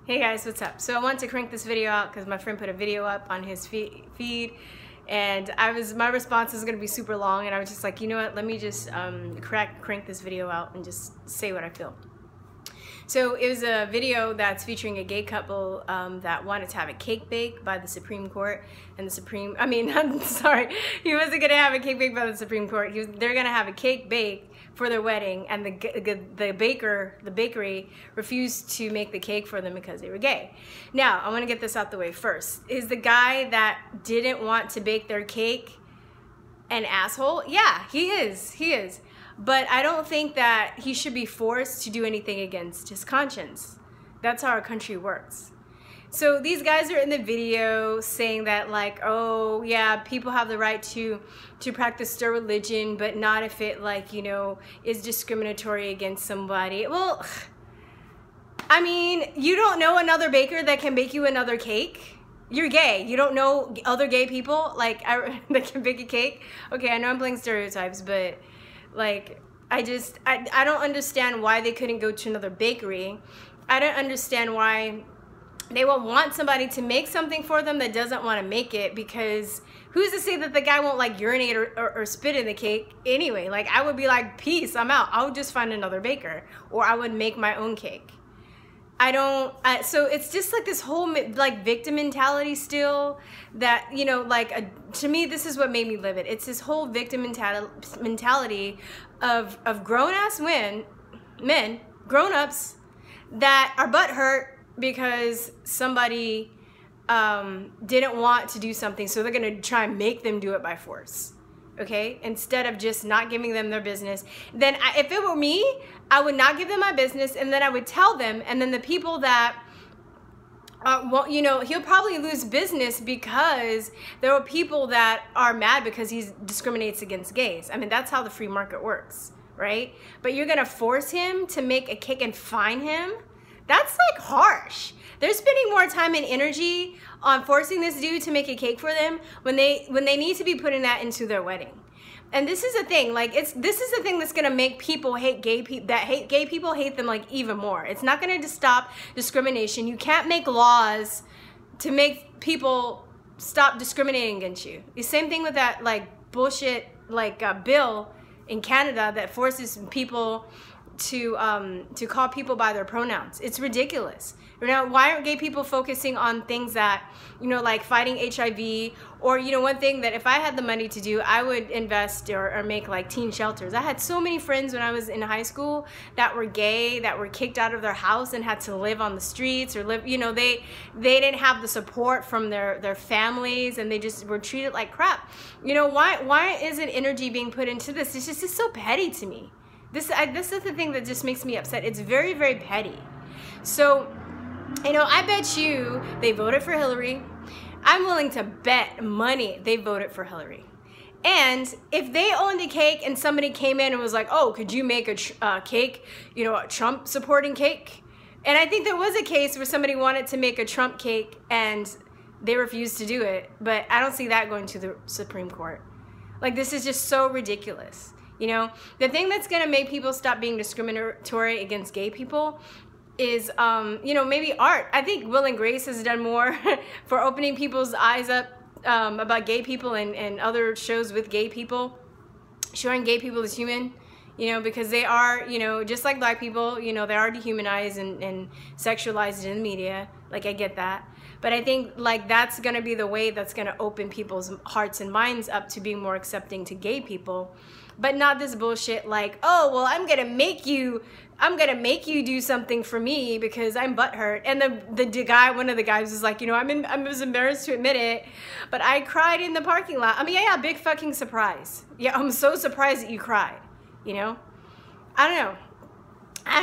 Hey guys, what's up? So I wanted to crank this video out because my friend put a video up on his feed, and my response was gonna be super long, and I was just like, you know what? Let me just crank this video out and just say what I feel. So it was a video that's featuring a gay couple that wanted to have a cake baked by the Supreme Court, and I'm sorry, he wasn't gonna have a cake baked by the Supreme Court. They're gonna have a cake baked for their wedding, and the bakery refused to make the cake for them because they were gay. Now, I want to get this out the way first. Is the guy that didn't want to bake their cake an asshole? Yeah, he is. But I don't think that he should be forced to do anything against his conscience. That's how our country works. So these guys are in the video saying that, like, oh yeah, people have the right to practice their religion, but not if it, like, you know, is discriminatory against somebody. Well, I mean, you don't know another baker that can bake you another cake? You're gay. You don't know other gay people that can bake a cake? Okay, I know I'm playing stereotypes, but like, I don't understand why they couldn't go to another bakery. I don't understand why they will want somebody to make something for them that doesn't want to make it, because who's to say that the guy won't, like, urinate or spit in the cake anyway? Like, I would be like, peace, I'm out. I would just find another baker, or I would make my own cake. So it's just like this whole, like, victim mentality still that, you know, like, to me, this is what made me live it. It's this whole victim mentality of grown-ass men, grown-ups, that are butthurt because somebody didn't want to do something, so they're gonna try and make them do it by force. Okay, instead of just not giving them their business. Then if it were me, I would not give them my business, and then I would tell them, and then the people that well, you know, he'll probably lose business because there are people that are mad because he discriminates against gays. I mean, that's how the free market works, right? But you're gonna force him to make a cake and fine him? That's, like, harsh. They're spending more time and energy on forcing this dude to make a cake for them when they need to be putting that into their wedding. And this is the thing, like, this is the thing that's gonna make people hate gay people, that hate gay people hate them, like, even more. It's not gonna stop discrimination. You can't make laws to make people stop discriminating against you. The same thing with that, like, bullshit, like, bill in Canada that forces people to call people by their pronouns. It's ridiculous. You know, why aren't gay people focusing on things that, you know, like fighting HIV, or, you know, one thing that if I had the money to do, I would invest or make, like, teen shelters. I had so many friends when I was in high school that were gay, that were kicked out of their house and had to live on the streets, or live, you know, they didn't have the support from their families, and they just were treated like crap. You know, why isn't energy being put into this? It's so petty to me. This is the thing that just makes me upset. It's very, very petty. So, you know, I bet you they voted for Hillary. I'm willing to bet money they voted for Hillary. And if they owned a cake and somebody came in and was like, oh, could you make a cake, you know, a Trump supporting cake? And I think there was a case where somebody wanted to make a Trump cake and they refused to do it. But I don't see that going to the Supreme Court. Like, this is just so ridiculous. You know, the thing that's going to make people stop being discriminatory against gay people is, you know, maybe art. I think Will and Grace has done more for opening people's eyes up about gay people, and other shows with gay people, showing gay people as human, you know, because they are, you know, just like black people, you know, they are dehumanized and sexualized in the media. Like, I get that. But I think, like, that's going to be the way that's going to open people's hearts and minds up to being more accepting to gay people. But not this bullshit like, oh, well, I'm gonna make you do something for me because I'm butthurt. And the guy, one of the guys was like, you know, I was embarrassed to admit it, but I cried in the parking lot. I mean, yeah, big fucking surprise. Yeah, I'm so surprised that you cried, you know? I don't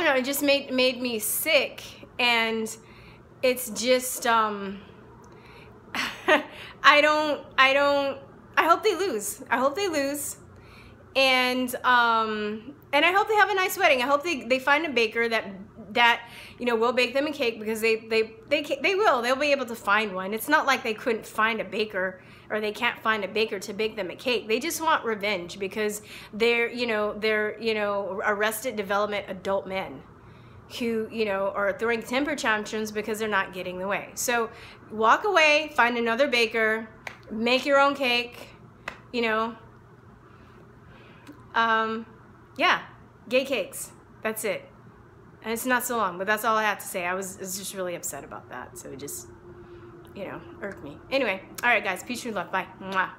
know, it just made me sick. And it's just, I hope they lose. I hope they lose. And I hope they have a nice wedding. I hope they find a baker that you know, will bake them a cake, because they will. They'll be able to find one. It's not like they couldn't find a baker, or they can't find a baker to bake them a cake. They just want revenge because they're Arrested Development adult men. who, you know, are throwing temper tantrums because they're not getting the way. So walk away, find another baker, make your own cake, you know. Yeah, gay cakes. That's it. And it's not so long, but that's all I have to say. I was just really upset about that. So it just, you know, irked me. Anyway, all right, guys. Peace and love. Bye. Mwah.